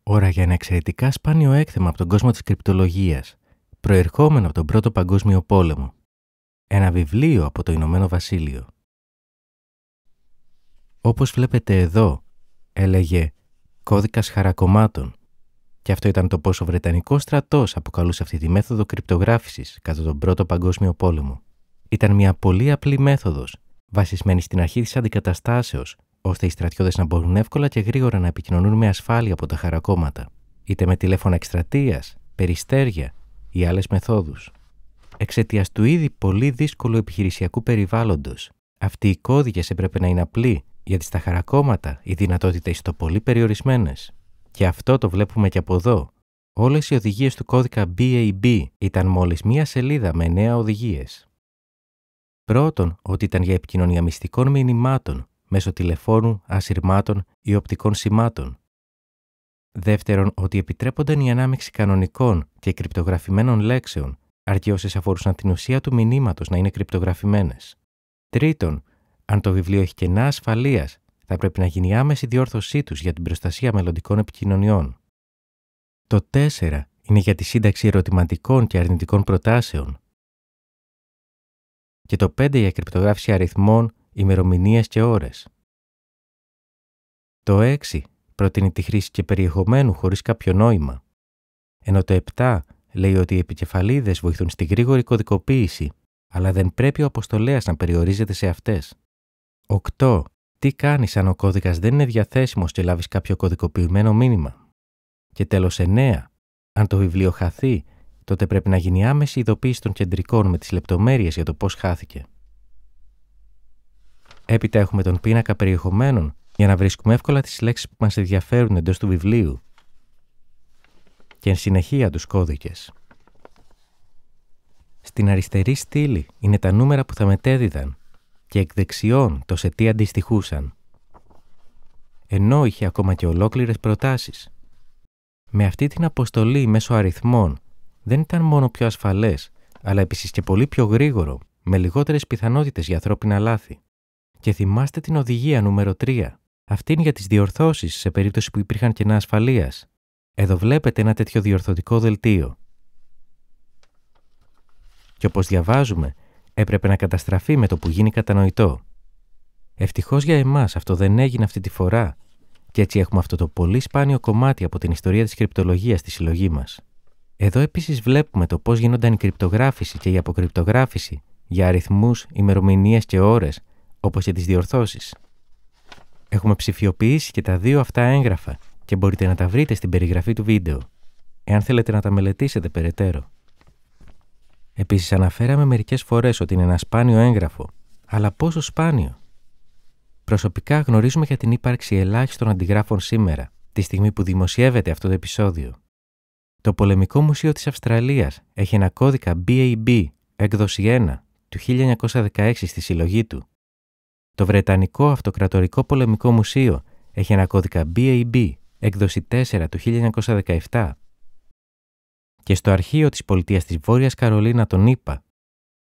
Ώρα για ένα εξαιρετικά σπάνιο έκθεμα από τον κόσμο της κρυπτολογίας, προερχόμενο από τον Πρώτο Παγκόσμιο Πόλεμο. Ένα βιβλίο από το Ηνωμένο Βασίλειο. Όπως βλέπετε εδώ, έλεγε «Κώδικας χαρακωμάτων». Και αυτό ήταν το πώς ο Βρετανικός στρατός αποκαλούσε αυτή τη μέθοδο κρυπτογράφησης κατά τον Πρώτο Παγκόσμιο Πόλεμο. Ήταν μια πολύ απλή μέθοδος, βασισμένη στην αρχή της αντικαταστάσεως, ώστε οι στρατιώτες να μπορούν εύκολα και γρήγορα να επικοινωνούν με ασφάλεια από τα χαρακόμματα, είτε με τηλέφωνα εκστρατείας, περιστέρια ή άλλες μεθόδους. Εξαιτίας του ήδη πολύ δύσκολου επιχειρησιακού περιβάλλοντος, αυτοί οι κώδικες έπρεπε να είναι απλοί, γιατί στα χαρακόμματα οι δυνατότητες ήταν πολύ περιορισμένες. Και αυτό το βλέπουμε και από εδώ. Όλες οι οδηγίες του κώδικα BAB ήταν μόλις μία σελίδα με 9 οδηγίες. Πρώτον, ότι ήταν για επικοινωνία μυστικών μηνυμάτων μέσω τηλεφώνου, ασυρμάτων ή οπτικών σημάτων. Δεύτερον, ότι επιτρέπονταν η ανάμειξη κανονικών και κρυπτογραφημένων λέξεων, αρκεί όσες αφορούσαν την ουσία του μηνύματος να είναι κρυπτογραφημένες. Τρίτον, αν το βιβλίο έχει κενά ασφαλείας, θα πρέπει να γίνει άμεση διόρθωσή τους για την προστασία μελλοντικών επικοινωνιών. Το 4 είναι για τη σύνταξη ερωτηματικών και αρνητικών προτάσεων. Και το 5 για κρυπτογράφηση αριθμών, ημερομηνίες και ώρες. Το 6 προτείνει τη χρήση και περιεχομένου χωρίς κάποιο νόημα. Ενώ το 7 λέει ότι οι επικεφαλίδες βοηθούν στη γρήγορη κωδικοποίηση, αλλά δεν πρέπει ο αποστολέας να περιορίζεται σε αυτές. 8. Τι κάνεις αν ο κώδικας δεν είναι διαθέσιμος και λάβεις κάποιο κωδικοποιημένο μήνυμα. Και τέλος 9. Αν το βιβλίο χαθεί, τότε πρέπει να γίνει άμεση ειδοποίηση των κεντρικών με τις λεπτομέρειες για το πώς χάθηκε. Έπειτα έχουμε τον πίνακα περιεχομένων για να βρίσκουμε εύκολα τις λέξεις που μας ενδιαφέρουν εντός του βιβλίου. Και εν συνεχεία τους κώδικες. Στην αριστερή στήλη είναι τα νούμερα που θα μετέδιδαν και εκ δεξιών το σε τι αντιστοιχούσαν. Ενώ είχε ακόμα και ολόκληρες προτάσεις. Με αυτή την αποστολή μέσω αριθμών δεν ήταν μόνο πιο ασφαλές, αλλά επίσης και πολύ πιο γρήγορο, με λιγότερες πιθανότητες για ανθρώπινα λάθη. Και θυμάστε την οδηγία νούμερο 3. Αυτή είναι για τις διορθώσεις σε περίπτωση που υπήρχαν κενά ασφαλείας. Εδώ βλέπετε ένα τέτοιο διορθωτικό δελτίο. Και όπως διαβάζουμε, έπρεπε να καταστραφεί με το που γίνει κατανοητό. Ευτυχώς για εμάς αυτό δεν έγινε αυτή τη φορά, και έτσι έχουμε αυτό το πολύ σπάνιο κομμάτι από την ιστορία της κρυπτολογίας στη συλλογή μας. Εδώ επίσης βλέπουμε το πώς γίνονταν η κρυπτογράφηση και η αποκρυπτογράφηση για αριθμούς, ημερομηνίες και ώρες, όπως και τις διορθώσεις. Έχουμε ψηφιοποιήσει και τα δύο αυτά έγγραφα και μπορείτε να τα βρείτε στην περιγραφή του βίντεο, εάν θέλετε να τα μελετήσετε περαιτέρω. Επίσης αναφέραμε μερικές φορές ότι είναι ένα σπάνιο έγγραφο, αλλά πόσο σπάνιο. Προσωπικά γνωρίζουμε για την ύπαρξη ελάχιστων αντιγράφων σήμερα, τη στιγμή που δημοσιεύεται αυτό το επεισόδιο. Το Πολεμικό Μουσείο της Αυστραλίας έχει ένα κώδικα BAB, έκδοση 1, του 1916 στη συλλογή του. Το Βρετανικό Αυτοκρατορικό Πολεμικό Μουσείο έχει ένα κώδικα BAB, έκδοση 4 του 1917. Και στο αρχείο της πολιτείας της Βόρειας Καρολίνα των ΗΠΑ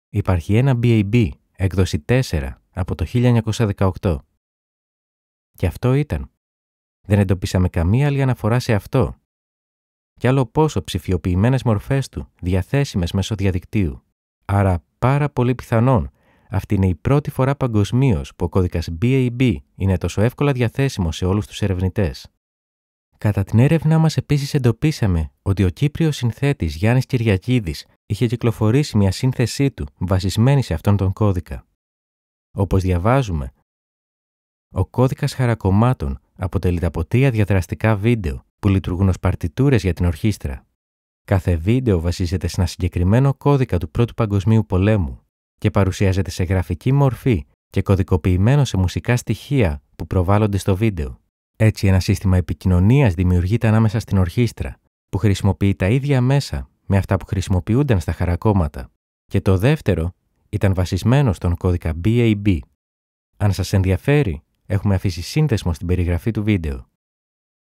υπάρχει ένα BAB, έκδοση 4 από το 1918. Και αυτό ήταν. Δεν εντοπίσαμε καμία άλλη αναφορά σε αυτό. Κι άλλο πόσο ψηφιοποιημένες μορφές του, διαθέσιμες μέσω διαδικτύου. Άρα πάρα πολύ πιθανόν αυτή είναι η πρώτη φορά παγκοσμίως που ο κώδικας BAB είναι τόσο εύκολα διαθέσιμος σε όλους τους ερευνητές. Κατά την έρευνά μας επίσης εντοπίσαμε ότι ο Κύπριος συνθέτης Γιάννης Κυριακίδης είχε κυκλοφορήσει μια σύνθεσή του βασισμένη σε αυτόν τον κώδικα. Όπως διαβάζουμε, ο κώδικας χαρακωμάτων αποτελείται από 3 διαδραστικά βίντεο που λειτουργούν ως παρτιτούρες για την ορχήστρα. Κάθε βίντεο βασίζεται σε ένα συγκεκριμένο κώδικα του Πρώτου Παγκοσμίου Πολέμου και παρουσιάζεται σε γραφική μορφή και κωδικοποιημένο σε μουσικά στοιχεία που προβάλλονται στο βίντεο. Έτσι, ένα σύστημα επικοινωνίας δημιουργείται ανάμεσα στην ορχήστρα, που χρησιμοποιεί τα ίδια μέσα με αυτά που χρησιμοποιούνταν στα χαρακόμματα. Και το δεύτερο ήταν βασισμένο στον κώδικα BAB. Αν σας ενδιαφέρει, έχουμε αφήσει σύνδεσμο στην περιγραφή του βίντεο.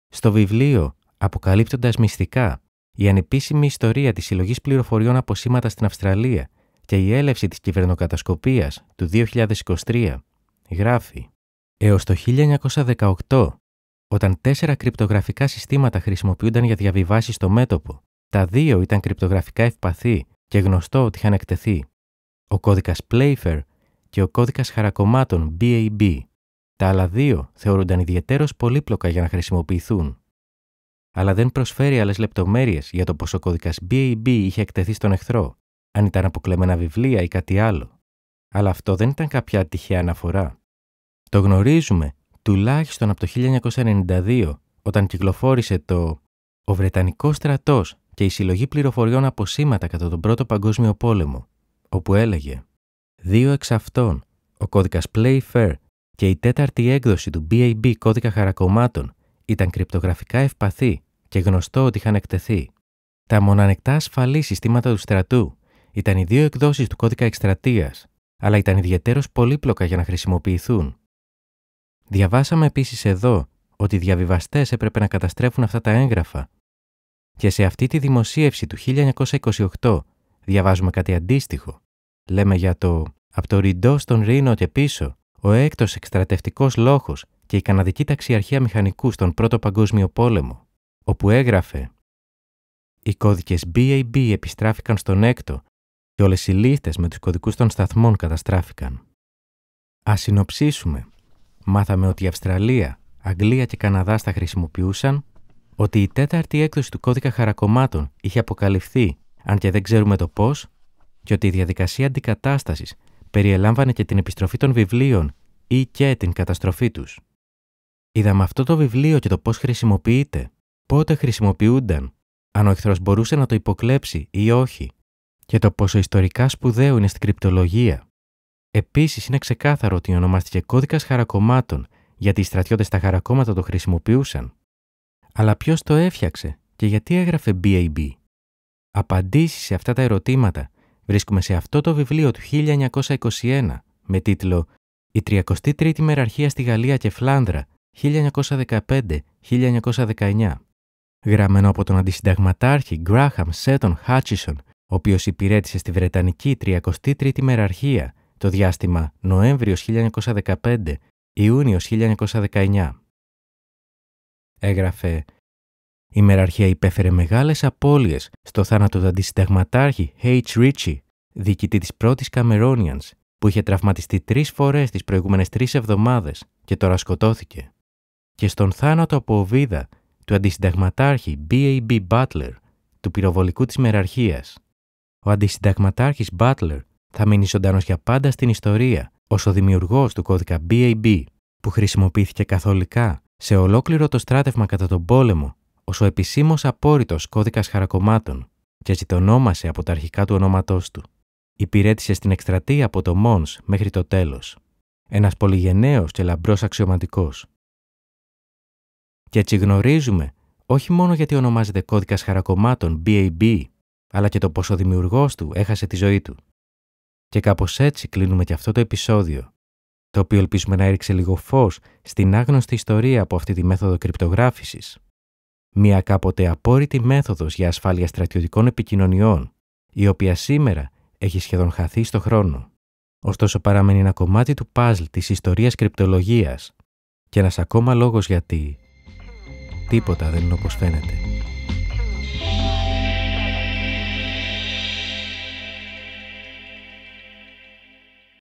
Στο βιβλίο, αποκαλύπτοντας μυστικά, η ανεπίσημη ιστορία της συλλογής πληροφοριών από σήματα στην Αυστραλία και η έλευση της κυβερνοκατασκοπίας του 2023, γράφει: έως το 1918, Όταν 4 κρυπτογραφικά συστήματα χρησιμοποιούνταν για διαβιβάσεις στο μέτωπο, τα 2 ήταν κρυπτογραφικά ευπαθή και γνωστό ότι είχαν εκτεθεί. Ο κώδικας Playfair και ο κώδικας χαρακωμάτων BAB. Τα άλλα 2 θεωρούνταν ιδιαιτέρως πολύπλοκα για να χρησιμοποιηθούν. Αλλά δεν προσφέρει άλλες λεπτομέρειες για το πως ο κώδικας BAB είχε εκτεθεί στον εχθρό, αν ήταν αποκλεμμένα βιβλία ή κάτι άλλο. Αλλά αυτό δεν ήταν κάποια τυχαία αναφορά. Το γνωρίζουμε τουλάχιστον από το 1992, όταν κυκλοφόρησε «Ο Βρετανικός στρατός και η συλλογή πληροφοριών από σήματα κατά τον Πρώτο Παγκόσμιο Πόλεμο», όπου έλεγε «2 εξ αυτών, ο κώδικας Playfair και η 4η έκδοση του BAB κώδικα χαρακωμάτων ήταν κρυπτογραφικά ευπαθή και γνωστό ότι είχαν εκτεθεί. Τα μονανεκτά ασφαλή συστήματα του στρατού ήταν οι 2 εκδόσεις του κώδικα εκστρατείας, αλλά ήταν ιδιαιτέρως πολύπλοκα για να χρησιμοποιηθούν. Διαβάσαμε επίσης εδώ ότι οι διαβιβαστές έπρεπε να καταστρέφουν αυτά τα έγγραφα. Και σε αυτή τη δημοσίευση του 1928 διαβάζουμε κάτι αντίστοιχο. Λέμε για «Από το Ριντό στον Ρήνο και πίσω, ο έκτος εκστρατευτικός λόχος και η Καναδική Ταξιαρχία Μηχανικού στον Πρώτο Παγκόσμιο Πόλεμο», όπου έγραφε «Οι κώδικες BAB επιστράφηκαν στον έκτο και όλες οι λίστες με τους κωδικούς των σταθμών καταστράφηκαν». Ας συνοψίσουμε. Μάθαμε ότι η Αυστραλία, Αγγλία και Καναδάς τα χρησιμοποιούσαν, ότι η 4η έκδοση του κώδικα χαρακωμάτων είχε αποκαλυφθεί, αν και δεν ξέρουμε το πώς, και ότι η διαδικασία αντικατάστασης περιελάμβανε και την επιστροφή των βιβλίων ή και την καταστροφή τους. Είδαμε αυτό το βιβλίο και το πώς χρησιμοποιείται, πότε χρησιμοποιούνταν, αν ο εχθρός μπορούσε να το υποκλέψει ή όχι, και το πόσο ιστορικά σπουδαίο είναι στην κρυπτολογία. Επίσης, είναι ξεκάθαρο ότι ονομάστηκε κώδικας χαρακωμάτων γιατί οι στρατιώτες τα χαρακόμματα το χρησιμοποιούσαν. Αλλά ποιος το έφτιαξε και γιατί έγραφε BAB? Απαντήσεις σε αυτά τα ερωτήματα βρίσκουμε σε αυτό το βιβλίο του 1921 με τίτλο «Η 33η Μεραρχία στη Γαλλία και Φλάνδρα 1915-1919», γραμμένο από τον αντισυνταγματάρχη Γκράχαμ Σέτον Χάτσισον, ο οποίος υπηρέτησε στη Βρετανική 33η Μεραρχία το διάστημα Νοέμβριος 1915 Ιούνιος 1919. Έγραφε «Η Μεραρχία υπέφερε μεγάλες απώλειες στο θάνατο του αντισυνταγματάρχη H. Ritchie, διοικητή της πρώτης Καμερόνιανς, που είχε τραυματιστεί 3 φορές τις προηγούμενες 3 εβδομάδες και τώρα σκοτώθηκε, και στον θάνατο από οβίδα του αντισυνταγματάρχη B.A.B. Butler, του πυροβολικού της Μεραρχίας. Ο αντισυνταγματάρχης Butler θα μείνει ζωντανός για πάντα στην ιστορία ως ο δημιουργός του κώδικα BAB, που χρησιμοποιήθηκε καθολικά σε ολόκληρο το στράτευμα κατά τον πόλεμο ως ο επισήμως απόρριτος κώδικας χαρακωμάτων και έτσι το ονόμασε από τα αρχικά του ονόματός του. Υπηρέτησε στην εκστρατεία από το Μόνς μέχρι το τέλος. Ένας πολυγενναίος και λαμπρός αξιωματικός. Και έτσι γνωρίζουμε όχι μόνο γιατί ονομάζεται κώδικας χαρακωμάτων BAB, αλλά και το πως ο δημιουργός του έχασε τη ζωή του. Και κάπως έτσι κλείνουμε και αυτό το επεισόδιο, το οποίο ελπίζουμε να έριξε λίγο φως στην άγνωστη ιστορία από αυτή τη μέθοδο κρυπτογράφησης. Μια κάποτε απόρριτη μέθοδος για ασφάλεια στρατιωτικών επικοινωνιών, η οποία σήμερα έχει σχεδόν χαθεί στο χρόνο. Ωστόσο παραμένει ένα κομμάτι του παζλ της ιστορίας κρυπτολογίας και ένας ακόμα λόγος γιατί τίποτα δεν είναι όπως φαίνεται.